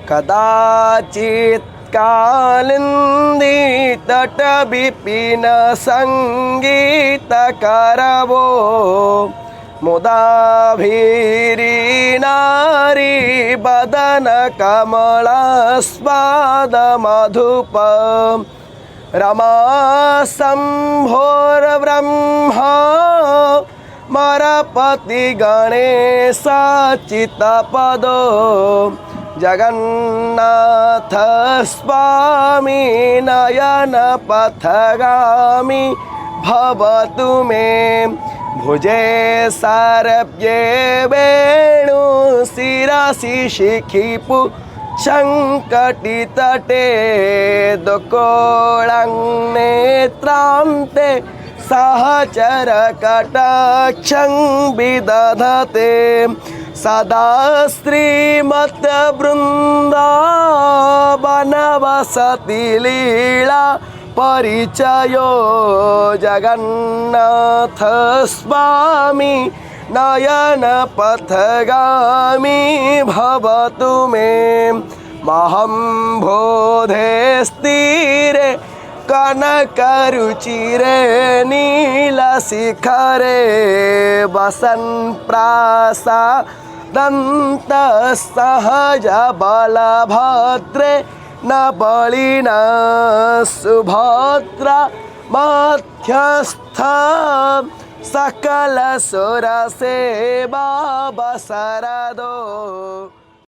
कदाचित् कालिंदी तट विपिन संगीतकरवो मुदाभिरी नारी बदन कमलास्वाद मधुप रमा शंभोर्ब्रह्मा मरपति गणेश चित्तपदो जगन्नाथ स्वामी नयन पथगामी भवतु मे भुजे सारभ्ये वेणु शिरसि शिखिपु शङ्कटितटे दुकोळं नेत्रान्ते सहचर कटाक्षं विदधते सदा श्रीमत् वृन्दावनवसति लीला परिचयो जगन्नाथ स्वामी नयन पथगामी भवतु मे महं बोधे स्थिरे कनकरुचिरे नीलशिखरे वसन् प्रासादन्त सहज बलभद्रे न बलिना सुभद्रा मध्यस्थ सकल सुरसेवा बसरदो।